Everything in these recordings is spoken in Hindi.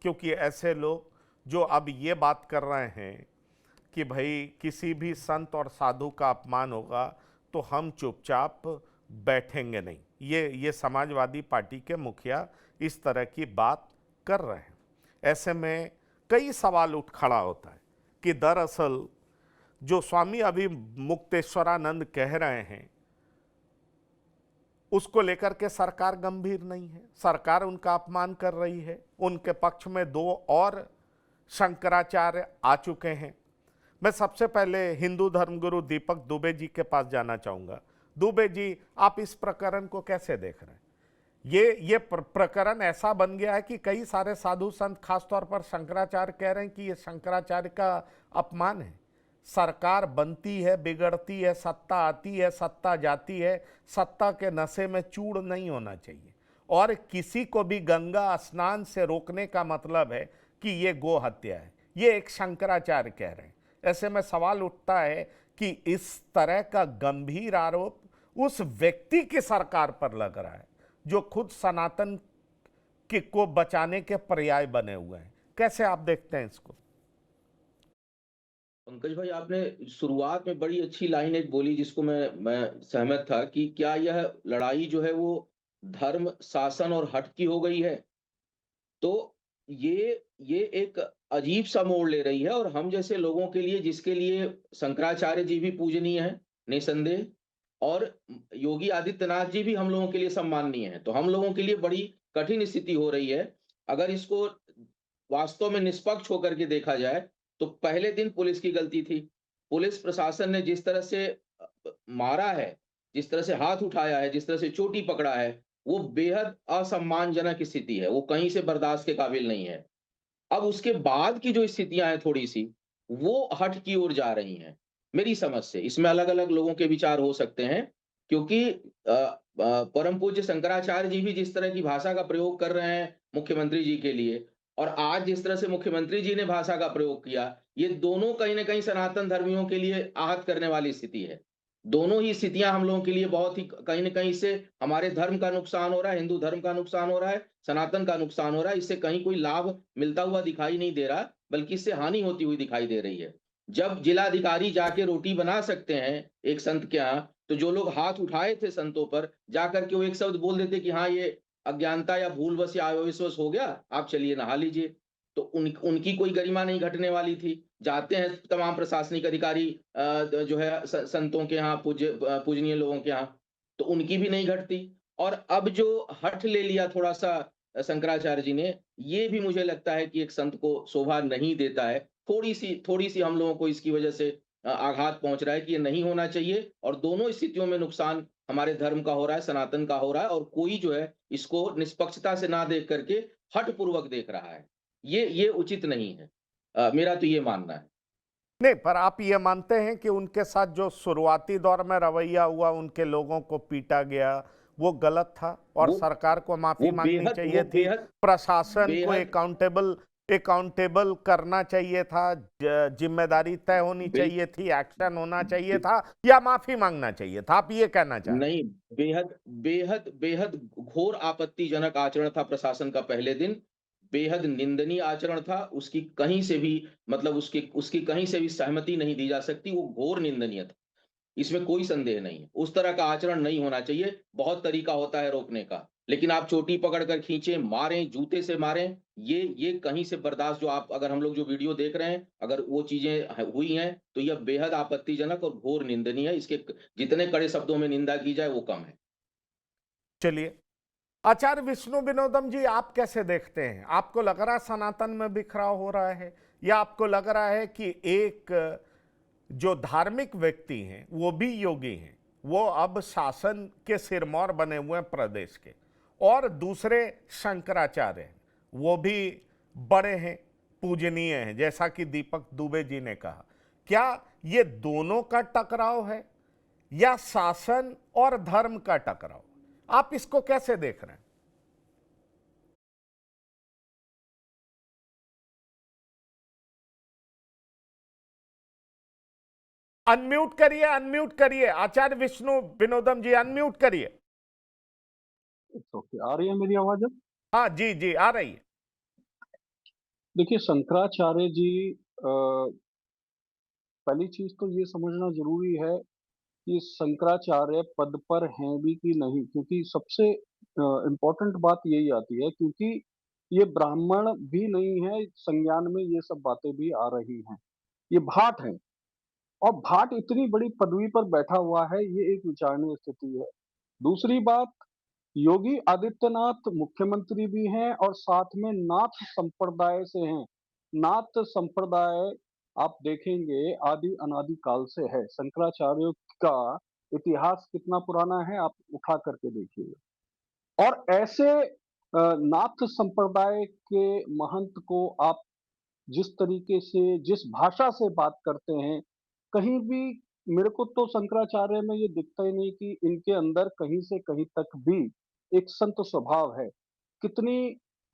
क्योंकि ऐसे लोग जो अब ये बात कर रहे हैं कि भाई किसी भी संत और साधु का अपमान होगा तो हम चुपचाप बैठेंगे नहीं, ये समाजवादी पार्टी के मुखिया इस तरह की बात कर रहे हैं। ऐसे में कई सवाल उठ खड़ा होता है कि दरअसल जो स्वामी अभी मुक्तेश्वरानंद कह रहे हैं उसको लेकर के सरकार गंभीर नहीं है, सरकार उनका अपमान कर रही है। उनके पक्ष में दो और शंकराचार्य आ चुके हैं। मैं सबसे पहले हिंदू धर्मगुरु दीपक दुबे जी के पास जाना चाहूंगा। दुबे जी, आप इस प्रकरण को कैसे देख रहे हैं? ये प्रकरण ऐसा बन गया है कि कई सारे साधु संत, खासतौर पर शंकराचार्य, कह रहे हैं कि ये शंकराचार्य का अपमान है। सरकार बनती है, बिगड़ती है, सत्ता आती है, सत्ता जाती है, सत्ता के नशे में चूर नहीं होना चाहिए। और किसी को भी गंगा स्नान से रोकने का मतलब है कि ये गो हत्या है, ये एक शंकराचार्य कह रहे हैं। ऐसे में सवाल उठता है कि इस तरह का गंभीर आरोप उस व्यक्ति की सरकार पर लग रहा है जो खुद सनातन को बचाने के पर्याय बने हुए हैं। कैसे आप देखते हैं इसको? पंकज भाई, आपने शुरुआत में बड़ी अच्छी लाइन एक बोली जिसको मैं सहमत था कि क्या यह लड़ाई जो है वो धर्म, शासन और हट की हो गई है। तो ये एक अजीब सा मोड़ ले रही है, और हम जैसे लोगों के लिए, जिसके लिए शंकराचार्य जी भी पूजनीय हैं निसंदेह, और योगी आदित्यनाथ जी भी हम लोगों के लिए सम्माननीय हैं, तो हम लोगों के लिए बड़ी कठिन स्थिति हो रही है। अगर इसको वास्तव में निष्पक्ष होकर के देखा जाए, तो पहले दिन पुलिस की गलती थी। पुलिस प्रशासन ने जिस तरह से मारा है, जिस तरह से हाथ उठाया है, जिस तरह से चोटी पकड़ा है, वो बेहद असम्मानजनक स्थिति है, वो कहीं से बर्दाश्त के काबिल नहीं है। अब उसके बाद की जो स्थितियाँ हैं थोड़ी-सी, वो हठ की ओर जा रही हैं, मेरी समझ से। इसमें अलग-अलग लोगों के विचार हो सकते हैं, क्योंकि परम पूज्य शंकराचार्य जी भी जिस तरह की भाषा का प्रयोग कर रहे हैं मुख्यमंत्री जी के लिए, और आज जिस तरह से मुख्यमंत्री जी ने भाषा का प्रयोग किया, ये दोनों कहीं न कहीं सनातन धर्मियों के लिए आहत करने वाली स्थिति है। दोनों ही स्थितियाँ हम लोगों के लिए बहुत ही कहीं न कहीं से हमारे धर्म का नुकसान हो रहा है, हिंदू धर्म का नुकसान हो रहा है, सनातन का नुकसान हो रहा है। इससे कहीं कोई लाभ मिलता हुआ दिखाई नहीं दे रहा, बल्कि इससे हानि होती हुई दिखाई दे रही है। जब जिलाधिकारी जाके रोटी बना सकते हैं एक संत के यहाँ, तो जो लोग हाथ उठाए थे संतों पर, जाकर के वो एक शब्द बोल देते कि हाँ, ये अज्ञानता या भूलवश या आवेशवश हो गया, आप चलिए नहा लीजिए। तो उनकी कोई गरिमा नहीं घटने वाली थी। जाते हैं तमाम प्रशासनिक अधिकारी जो है संतों के यहाँ, पूजनीय लोगों के यहाँ, तो उनकी भी नहीं घटती। और अब जो हठ ले लिया थोड़ा-सा शंकराचार्य जी ने, ये भी मुझे लगता है कि एक संत को शोभा नहीं देता है। थोड़ी-सी हम लोगों को इसकी वजह से आघात पहुँच रहा है कि ये नहीं होना चाहिए, और दोनों स्थितियों में नुकसान हमारे धर्म का हो रहा है, सनातन का हो रहा है, और कोई जो है इसको निष्पक्षता से ना देख करके हठ पूर्वक देख रहा है। ये उचित नहीं है। मेरा तो ये मानना है। नहीं, पर आप ये मानते हैं कि उनके साथ जो शुरुआती दौर में रवैया हुआ, उनके लोगों को पीटा गया, वो गलत था और वो सरकार को माफी वो मांगनी बेहद वो चाहिए थी, बेहद प्रशासन को बेहद अकाउंटेबल करना चाहिए था, जिम्मेदारी तय होनी बिल चाहिए थी, एक्शन होना चाहिए था, या माफी मांगना चाहिए था? आप ये कहना चाह रहे हैं? नहीं, बेहद बेहद बेहद घोर आपत्तिजनक आचरण था प्रशासन का पहले दिन। बेहद निंदनीय आचरण था। उसकी कहीं से भी, मतलब उसकी उसकी कहीं से भी सहमति नहीं दी जा सकती। वो घोर निंदनीय था। इसमें कोई संदेह नहीं है। उस तरह का आचरण नहीं होना चाहिए। बहुत तरीका होता है रोकने का। लेकिन आप चोटी पकड़ कर खींचे, मारें, जूते से मारें, ये कहीं से बर्दाश्त, जो आप, अगर हम लोग जो वीडियो देख रहे हैं, अगर वो चीज़ें हुई हैं, तो यह बेहद आपत्तिजनक और घोर निंदनीय है। इसके जितने कड़े शब्दों में निंदा की जाए, वो कम है। चलिए, आचार्य विष्णु विनोदम जी, आप कैसे देखते हैं? आपको लग रहा है सनातन में बिखराव हो रहा है, या आपको लग रहा है कि एक जो धार्मिक व्यक्ति हैं वो भी योगी हैं, वो अब शासन के सिरमौर बने हुए हैं प्रदेश के, और दूसरे शंकराचार्य हैं, वो भी बड़े हैं, पूजनीय हैं, जैसा कि दीपक दुबे जी ने कहा? क्या ये दोनों का टकराव है या शासन और धर्म का टकराव? आप इसको कैसे देख रहे हैं? अनम्यूट करिए आचार्य विष्णु विनोदम जी, अनम्यूट करिए। ओके, आ रही है मेरी आवाज अब? हाँ जी जी, आ रही है। देखिए, शंकराचार्य जी पहली चीज़ तो ये समझना ज़रूरी है कि शंकराचार्य पद पर हैं भी कि नहीं, क्योंकि सबसे इम्पोर्टेंट बात यही आती है, क्योंकि ये ब्राह्मण भी नहीं है, संज्ञान में ये सब बातें भी आ रही हैं। ये भाट हैं और भाट इतनी बड़ी पदवी पर बैठा हुआ है, ये एक विचारणीय स्थिति है। दूसरी बात, योगी आदित्यनाथ मुख्यमंत्री भी हैं और साथ में नाथ संप्रदाय से हैं। नाथ संप्रदाय आप देखेंगे आदि अनादि काल से है। शंकराचार्यों का इतिहास कितना पुराना है आप उठा करके देखिए। और ऐसे नाथ संप्रदाय के महंत को आप जिस तरीके से, जिस भाषा से बात करते हैं, कहीं भी मेरे को तो शंकराचार्य में ये दिखता ही नहीं कि इनके अंदर कहीं से कहीं तक भी एक संत स्वभाव है। कितनी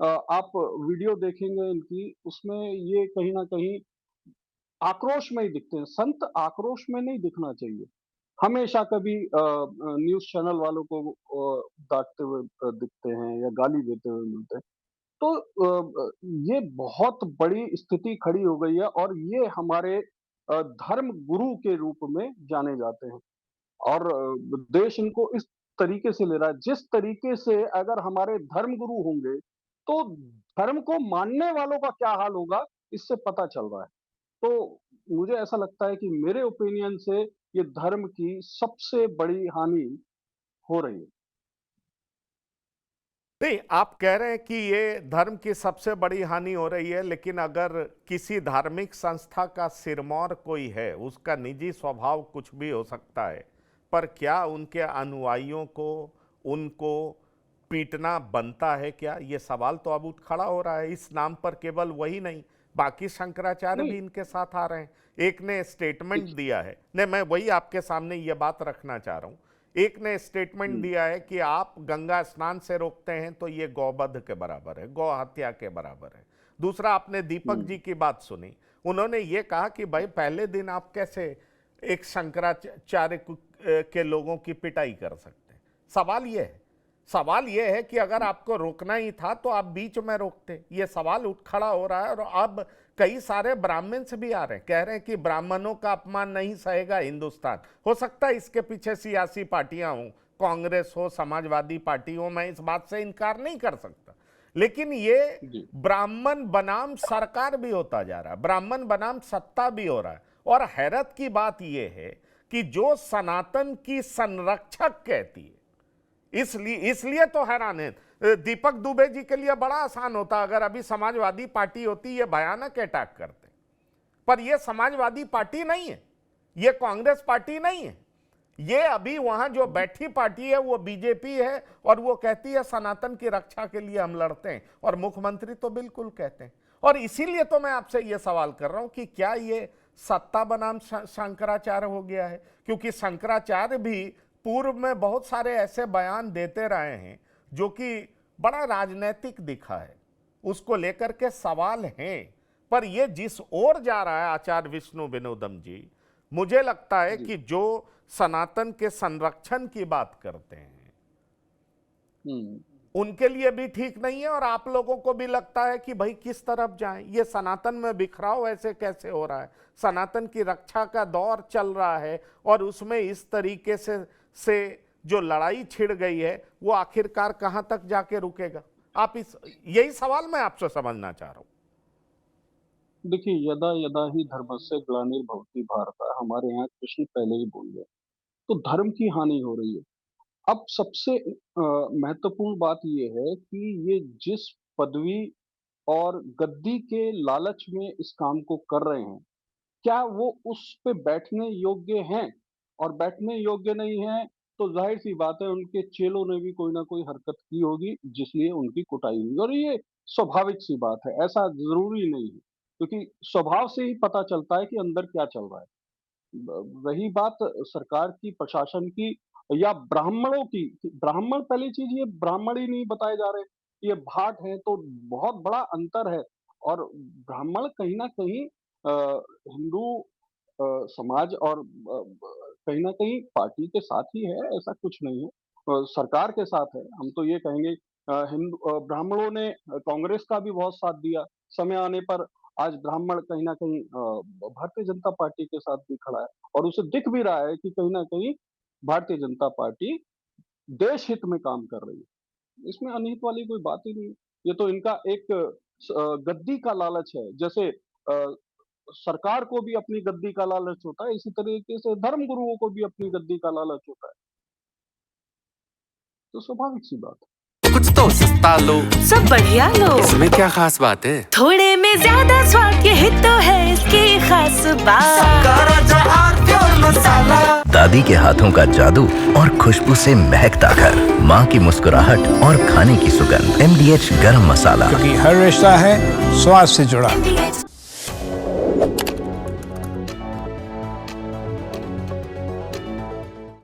आप वीडियो देखेंगे इनकी, उसमें ये कहीं न कहीं आक्रोश में ही दिखते हैं। संत आक्रोश में नहीं दिखना चाहिए। हमेशा कभी न्यूज़ चैनल वालों को डाँटते हुए दिखते हैं या गाली देते हुए मिलते हैं। तो ये बहुत बड़ी स्थिति खड़ी हो गई है और ये हमारे धर्म गुरु के रूप में जाने जाते हैं और देश इनको इस तरीके से ले रहा है। जिस तरीके से अगर हमारे धर्म गुरु होंगे, तो धर्म को मानने वालों का क्या हाल होगा, इससे पता चल रहा है। तो मुझे ऐसा लगता है कि मेरे ओपिनियन से ये धर्म की सबसे बड़ी हानि हो रही है। नहीं, आप कह रहे हैं कि ये धर्म की सबसे बड़ी हानि हो रही है, लेकिन अगर किसी धार्मिक संस्था का सिरमौर कोई है, उसका निजी स्वभाव कुछ भी हो सकता है, पर क्या उनके अनुयायियों को उनको पीटना बनता है क्या? ये सवाल तो अब उठ खड़ा हो रहा है। इस नाम पर केवल वही नहीं, बाकी शंकराचार्य नहीं, भी इनके साथ आ रहे हैं। एक ने स्टेटमेंट देखिए। दिया है, नहीं मैं वही आपके सामने ये बात रखना चाह रहा हूं। एक ने स्टेटमेंट हुँ, दिया है कि आप गंगा स्नान से रोकते हैं तो ये गौवध के बराबर है, गौ हत्या के बराबर है। दूसरा, आपने दीपक हुँ, जी की बात सुनी, उन्होंने ये कहा कि भाई पहले दिन आप कैसे एक शंकराचार्य के लोगों की पिटाई कर सकते हैं। सवाल ये है, सवाल यह है कि अगर आपको रोकना ही था तो आप बीच में रोकते। ये सवाल उठ खड़ा हो रहा है और अब कई सारे ब्राह्मण्स भी आ रहे हैं, कह रहे हैं कि ब्राह्मणों का अपमान नहीं सहेगा हिंदुस्तान। हो सकता है इसके पीछे सियासी पार्टियां हों, कांग्रेस हो, समाजवादी पार्टी हो, मैं इस बात से इनकार नहीं कर सकता, लेकिन ये जी, ब्राह्मण बनाम सरकार भी होता जा रहा है, ब्राह्मण बनाम सत्ता भी हो रहा है। और हैरत की बात यह है कि जो सनातन की संरक्षक कहती है, इसलिए इसलिए तो हैरान है। दीपक दुबे जी के लिए बड़ा आसान होता अगर अभी समाजवादी पार्टी होती, ये भयानक अटैक करते, पर ये समाजवादी पार्टी नहीं है, ये कांग्रेस पार्टी नहीं है, ये अभी वहां जो जी, बैठी पार्टी है वो बीजेपी है और वो कहती है सनातन की रक्षा के लिए हम लड़ते हैं, और मुख्यमंत्री तो बिल्कुल कहते हैं। और इसीलिए तो मैं आपसे ये सवाल कर रहा हूं कि क्या ये सत्ता बनाम शंकराचार्य हो गया है? क्योंकि शंकराचार्य भी पूर्व में बहुत सारे ऐसे बयान देते रहे हैं जो कि बड़ा राजनीतिक दिखा है, उसको लेकर के सवाल हैं। पर ये जिस ओर जा रहा है आचार्य विष्णु विनोदम जी, मुझे लगता है जी। कि जो सनातन के संरक्षण की बात करते हैं हुँ, उनके लिए भी ठीक नहीं है, और आप लोगों को भी लगता है कि भाई किस तरफ जाएं, ये सनातन में बिखराव ऐसे कैसे हो रहा है, सनातन की रक्षा का दौर चल रहा है और उसमें इस तरीके से जो लड़ाई छिड़ गई है वो आखिरकार कहां तक जाके रुकेगा? आप इस यही सवाल मैं आपसे समझना चाह रहा हूं। देखिए, यदा यदा ही धर्मस्य ग्लानिर्भवति भारत, हमारे यहाँ कृष्ण पहले ही बोल गए। तो धर्म की हानि हो रही है। अब सबसे महत्वपूर्ण बात ये है कि ये जिस पदवी और गद्दी के लालच में इस काम को कर रहे हैं, क्या वो उस पे बैठने योग्य हैं? और बैठने योग्य नहीं हैं, तो ज़ाहिर-सी बात है उनके चेलों ने भी कोई न कोई हरकत की होगी, जिसलिए उनकी कुटाई हुई और ये स्वाभाविक-सी बात है, ऐसा ज़रूरी नहीं है, क्योंकि स्वभाव से ही पता चलता है कि अंदर क्या चल रहा है। रही बात सरकार की, प्रशासन की या ब्राह्मणों की, ब्राह्मण पहली चीज़ ये ब्राह्मण ही नहीं बताए जा रहे, ये भाट हैं, तो बहुत बड़ा अंतर है और ब्राह्मण कहीं न कहीं हिंदू समाज और कहीं न कहीं पार्टी के साथ ही है, ऐसा कुछ नहीं है। सरकार के साथ है, हम तो ये कहेंगे ब्राह्मणों ने कांग्रेस का भी बहुत साथ दिया, समय आने पर आज ब्राह्मण कहीं न कहीं भारतीय जनता पार्टी के साथ भी खड़ा है और उसे दिख भी रहा है कि कहीं न कहीं भारतीय जनता पार्टी देश हित में काम कर रही है। इसमें अनहित वाली कोई बात ही नहीं है। ये तो इनका एक गद्दी का लालच है। जैसे सरकार को भी अपनी गद्दी का लालच होता है, इसी तरीके से धर्म गुरुओं को भी अपनी गद्दी का लालच होता है। तो स्वाभाविक सी बात है। कुछ तो सस्ता लो, सब बढ़िया लो, इसमें क्या खास बात है? थोड़े में ज्यादा स्वाद, यही तो है इसकी खास बात। मसाला। दादी के हाथों का जादू और खुशबू से महकता घर, माँ की मुस्कुराहट और खाने की सुगंध। MDH गरम मसाला, क्योंकि हर रिश्ता है स्वाद से जुड़ा। MDH